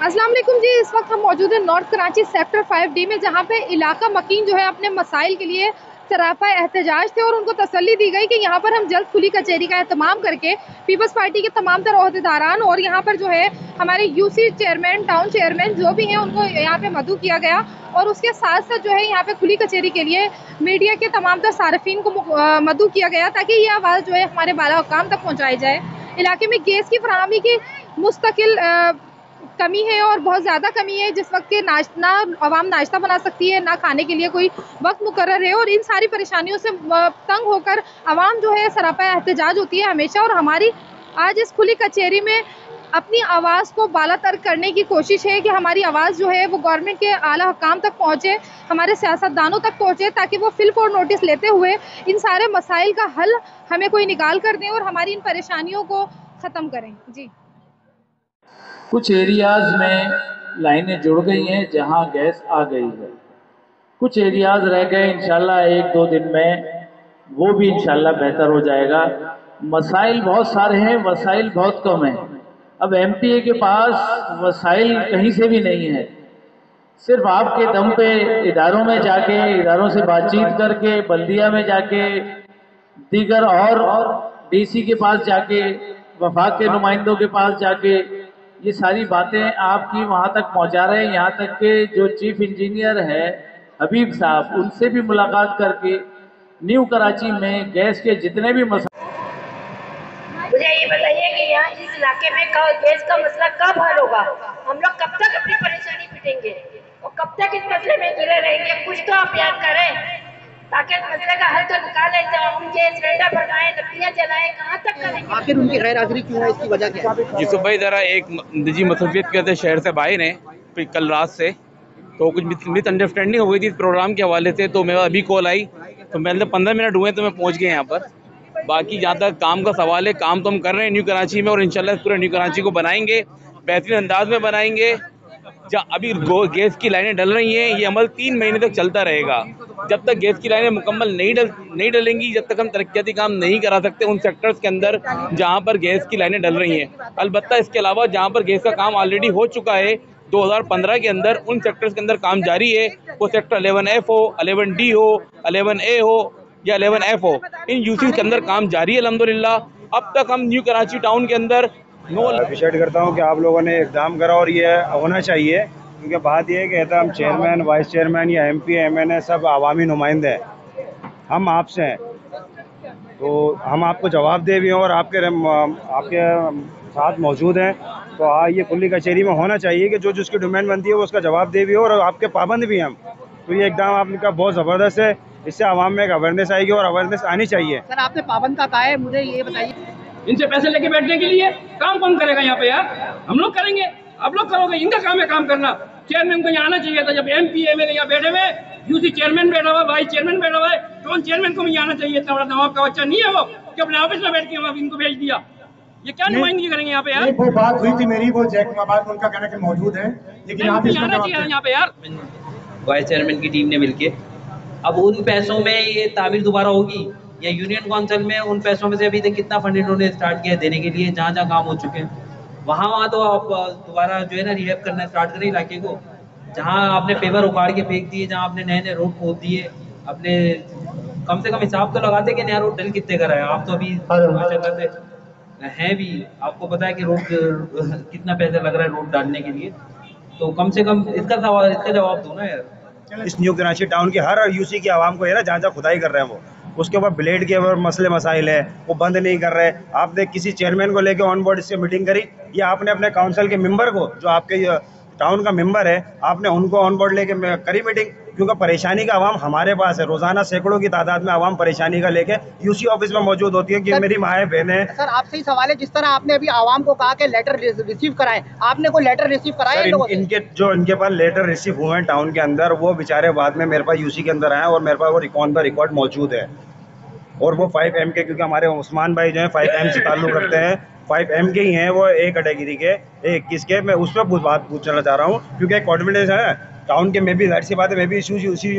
अस्सलाम वालेकुम जी। इस वक्त हम मौजूद हैं नॉर्थ कराची सेक्टर 5D में, जहां पे इलाका मकीन जो है अपने मसाइल के लिए सरापा एहतजाज थे और उनको तसल्ली दी गई कि यहाँ पर हम जल्द खुली कचहरी का एहतमाम करके पीपल्स पार्टी के तमाम तर ओहदेदारान और यहाँ पर जो है हमारे यूसी चेयरमैन, टाउन चेयरमैन जो भी हैं उनको यहाँ पे मदऊ किया गया। और उसके साथ साथ जो है यहाँ पे खुली कचहरी के लिए मीडिया के तमाम तर सार्फिन को मदऊ किया गया ताकि ये आवाज़ जो है हमारे बाला हुक्काम तक पहुँचाई जाए। इलाके में गैस की फराहमी की मुस्तकिल कमी है और बहुत ज़्यादा कमी है। जिस वक्त के ना आवाम नाश्ता बना सकती है, ना खाने के लिए कोई वक्त मुकर्रर है, और इन सारी परेशानियों से तंग होकर आवाम जो है सरापा एहतजाज होती है हमेशा। और हमारी आज इस खुली कचहरी में अपनी आवाज़ को बालातर करने की कोशिश है कि हमारी आवाज़ जो है वो गवर्नमेंट के आला हुक्काम तक पहुँचे, हमारे सियासतदानों तक पहुँचे, ताकि वो फिल फॉर नोटिस लेते हुए इन सारे मसाइल का हल हमें कोई निकाल कर दें और हमारी इन परेशानियों को ख़त्म करें। जी, कुछ एरियाज़ में लाइनें जुड़ गई हैं जहां गैस आ गई है, कुछ एरियाज़ रह गए। इंशाल्लाह एक दो दिन में वो भी इंशाल्लाह बेहतर हो जाएगा। मसाइल बहुत सारे हैं, वसाइल बहुत कम हैं। अब एमपीए के पास वसाइल कहीं से भी नहीं है। सिर्फ आपके दम पे इदारों में जाके, इदारों से बातचीत करके, बल्दिया में जाके, दीगर और डीसी के पास जाके, वफाक के नुमाइंदों के पास जाके ये सारी बातें आपकी वहां तक पहुंचा रहे हैं। यहाँ तक के जो चीफ इंजीनियर है हबीब साहब, उनसे भी मुलाकात करके न्यू कराची में गैस के जितने भी मुझे ये बताइए कि यहाँ इस इलाके में गैस का मसला कब हल होगा? हम लोग कब तक अपनी परेशानी पिटेंगे और कब तक इस मसले में गिरे रहेंगे? कुछ तो आप याद करें ताकि इस मसले का हल तो निकालें। जब हम गैस सिलेंडर भरवाएं, नदियाँ जलाएं, कहाँ तक करेंगे? आखिर उनकी गैर हाजिरी क्यों है, इसकी वजह क्या है? यूसुफ भाई ज़रा एक निजी मसरूफियत के वजह से शहर से बाहर हैं कल रात से, तो कुछ मिसअंडरस्टैंडिंग हो गई थी इस प्रोग्राम के हवाले से। तो मेरा अभी कॉल आई तो मैंने 15 मिनट हुए तो मैं पहुंच गया यहाँ पर। बाकी जहाँ तक काम का सवाल है, काम तो हम कर रहे हैं न्यू कराची में और इंशाल्लाह पूरे न्यू कराची को बनाएंगे, बेहतरीन अंदाज में बनाएंगे। जहाँ अभी गैस की लाइनें डल रही हैं, ये अमल 3 महीने तक चलता रहेगा। जब तक गैस की लाइनें मुकम्मल नहीं डलेंगी, जब तक हम तरक्याती काम नहीं करा सकते उन सेक्टर्स के अंदर जहाँ पर गैस की लाइनें डल रही हैं। अलबत्ता इसके अलावा जहाँ पर गैस का काम ऑलरेडी हो चुका है 2015 के अंदर, उन सेक्टर्स के अंदर काम जारी है। वो सेक्टर 11F हो, 11D हो, 11A हो या 11F हो, इन यूसी के अंदर काम जारी है अल्हम्दुलिल्लाह। अब तक हम न्यू कराची टाउन के अंदर अप्रिशिएट करता हूँ कि आप लोगों ने इक़दाम करा और ये होना चाहिए, क्योंकि बात यह है कि हम चेयरमैन, वाइस चेयरमैन या MP, MNA सब अवामी नुमाइंदे हैं, हम आपसे हैं, तो हम आपको जवाब दे भी हैं और आपके साथ मौजूद हैं। तो ये खुली कचहरी में होना चाहिए कि जो जिसकी डिमांड बनती है वो उसका जवाब दे भी हो और आपके पाबंद भी हैं हम। तो ये इक़दाम आपका बहुत ज़बरदस्त है, इससे आवाम में एक अवेयरनेस आएगी और अवेयरनेस आनी चाहिए। सर, आपने पाबंद का कहा है, मुझे ये बताइए इनसे पैसे लेके बैठने के लिए काम कौन करेगा यहाँ पे? यार हम लोग करेंगे, आप लोग करोगे, इनका काम है काम करना। चेयरमैन को यहाँ आना चाहिए था। जब MP MLA यहाँ बैठे हुए, यूसी चेयरमैन बैठा हुआ, वाइस चेयरमैन बैठा हुआ है, टाउन चेयरमैन को भी आना चाहिए। इतना बड़ा नवाब का बच्चा नहीं है वो कि अपने ऑफिस में बैठ के हम इनको भेज दिया। ये क्या नुमाइंदगी करेंगे यहाँ पे? यार वो बात हुई थी मेरी, वो जैकमाबाद में उनका कहना कि मौजूद है, लेकिन आना चाहिए यहाँ पे। यार वाइस चेयरमैन की टीम ने मिलके अब उन पैसों में ये तामीर दोबारा होगी या यूनियन काउंसिल में उन पैसों में से अभी तक कितना फंड इन्होंने स्टार्ट किया देने के लिए, जहाँ जहाँ काम हो चुके हैं वहाँ तो आप दोबारा जो है ना रिहैब करना स्टार्ट करें इलाके को। जहाँ आपने पेपर उखाड़ के फेंक दिए, जहाँ आपने नए नए रोड खोद दिए, अपने कम से कम हिसाब तो लगाते कि नया रोड डल कितने का है। आप तो अभी माशाल्लाह से हैं भी, आपको पता है कि रोड कितना पैसा लग रहा है रोड डालने के लिए, तो कम से कम इसका जवाब दो ना यार। इस न्यू कराची टाउन की हर यूसी की आवाम को है ना, जहाँ जहाँ खुदाई कर रहे हैं वो, उसके ऊपर ब्लेड के ऊपर मसले मसाइल है, वो बंद नहीं कर रहे। आपने किसी चेयरमैन को लेके ऑन बोर्ड इससे मीटिंग करी, या आपने अपने काउंसिल के मेंबर को, जो आपके टाउन का मेंबर है, आपने उनको ऑन बोर्ड लेके करी मीटिंग? क्योंकि परेशानी का आवाम हमारे पास है, रोजाना सैकड़ों की तादाद में आवाम परेशानी का लेके यूसी ऑफिस में मौजूद होती है कि मेरी माएँ बहनें। सर, आपसे ही सवाल है, जिस तरह आपने अभी आवाम को कहा कि लेटर रिसीव कराएं, आपने कोई लेटर रिसीव कराया? इनके पास लेटर रिसीव हुए हैं टाउन के अंदर, वो बेचारे बाद में मेरे पास यूसी के अंदर आए और मेरे पास वो ऑन द रिकॉर्ड मौजूद है। और वो 5M के, क्योंकि हमारे उस्मान भाई जो है 5M से ताल्लुक़ रखते हैं, 5M के ही हैं, वो A कैटेगरी के, 21 के। मैं उस पर बात पूछना चाह रहा हूँ, क्योंकि एक कोऑर्डिनेटर है टाउन के, मैं भी जाहिर सी बात है मैं भी उसी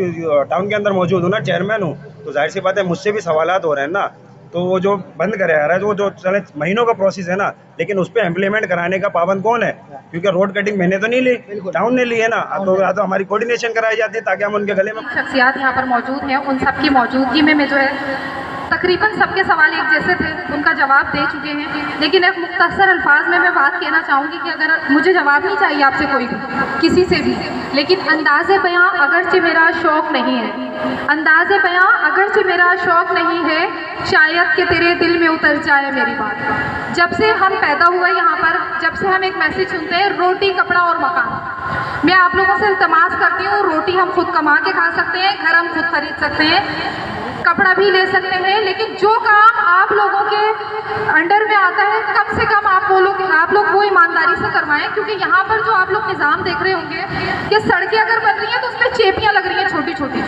टाउन के अंदर मौजूद हूँ ना, चेयरमैन हूँ, तो जाहिर सी बात है मुझसे भी सवालात हो रहे हैं ना। तो वो जो बंद कराया जा रहा है, जो चले महीनों का प्रोसेस है ना, लेकिन उस पर इम्प्लीमेंट कराने का पाबंद कौन है? क्योंकि रोड कटिंग मैंने तो नहीं ली, टाउन ने ली है ना, तो हमारी कोऑर्डिनेशन कराई जाती है ताकि हम उनके गले में। शख्सियात यहाँ पर मौजूद हैं, उन सबकी मौजूदगी में मैं जो है तकरीबन सबके सवाल एक जैसे थे, उनका जवाब दे चुके हैं। लेकिन एक मुख्तसर अल्फाज में मैं बात कहना चाहूँगी कि अगर मुझे जवाब नहीं चाहिए आपसे कोई भी, किसी से भी, लेकिन अंदाज़े बयां अगरचे मेरा शौक़ नहीं है, अंदाज़े बयां अगरचे मेरा शौक़ नहीं है, शायद कि तेरे दिल में उतर जाए मेरी बात। जब से हम पैदा हुए यहाँ पर, जब से हम एक मैसेज सुनते हैं रोटी कपड़ा और मकान, मैं आप लोगों से इल्तमास करती हूँ, रोटी हम खुद कमा के खा सकते हैं, घर हम खुद खरीद सकते हैं, कपड़ा भी ले सकते हैं, लेकिन जो काम आप लोगों के अंडर में आता है कम से कम आप लोग वो ईमानदारी से करवाएं। क्योंकि यहाँ पर जो आप लोग निज़ाम देख रहे होंगे कि सड़कें अगर बन रही हैं तो उसमें चेपियाँ लग रही हैं छोटी छोटी,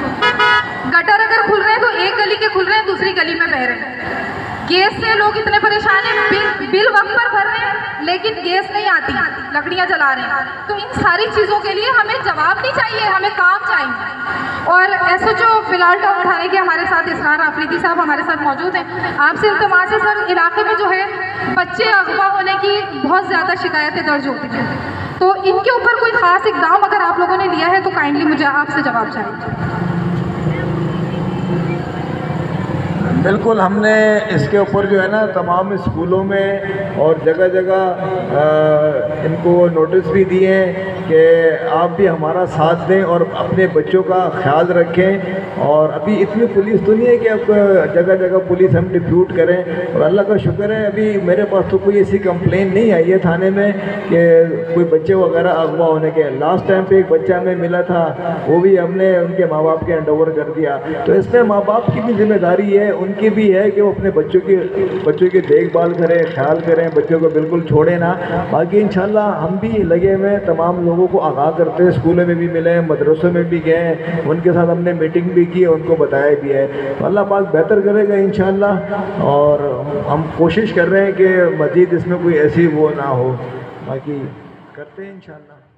गटर अगर खुल रहे हैं तो एक गली के खुल रहे हैं दूसरी गली में बह रहे हैं, गैस से लोग इतने परेशान हैं, बिल वक्त पर भर रहे हैं लेकिन गैस नहीं आती, लकड़ियाँ जला रहे हैं। तो इन सारी चीज़ों के लिए हमें जवाब नहीं चाहिए, हमें काम चाहिए। और SHO फिलहाल टाउन थाने के हमारे साथ इसरार आफरीदी साहब हमारे साथ मौजूद हैं। आपसे इल्तमास है सर, इलाके में जो है बच्चे अगवा होने की बहुत ज़्यादा शिकायतें दर्ज होती हैं, तो इनके ऊपर कोई ख़ास इक़दाम अगर आप लोगों ने लिया है तो काइंडली मुझे आपसे जवाब चाहिए। बिल्कुल, हमने इसके ऊपर जो है ना तमाम स्कूलों में और जगह जगह इनको नोटिस भी दिए हैं कि आप भी हमारा साथ दें और अपने बच्चों का ख्याल रखें। और अभी इतनी पुलिस तो नहीं है कि अब जगह जगह पुलिस हम डिप्यूट करें, और अल्लाह का शुक्र है अभी मेरे पास तो कोई ऐसी कंप्लेन नहीं आई है थाने में कि कोई बच्चे वगैरह अगवा होने के। लास्ट टाइम पे एक बच्चा हमें मिला था, वो भी हमने उनके माँ बाप के हैंडओवर कर दिया। तो इसमें माँ बाप की भी जिम्मेदारी है, उनकी भी है कि वो अपने बच्चों की देखभाल करें, ख्याल करें, बच्चों को बिल्कुल छोड़े ना। बाकी इंशाल्लाह हम भी लगे हुए तमाम लोगों को आगाह करते हैं, स्कूलों में भी मिले, मदरसों में भी गए, उनके साथ हमने मीटिंग भी की, उनको बताया भी है। तो अल्लाह पाक बेहतर करेगा इंशाल्लाह, और हम कोशिश कर रहे हैं कि मज़ीद इसमें कोई ऐसी वो ना हो, बाकी करते हैं इंशाल्लाह।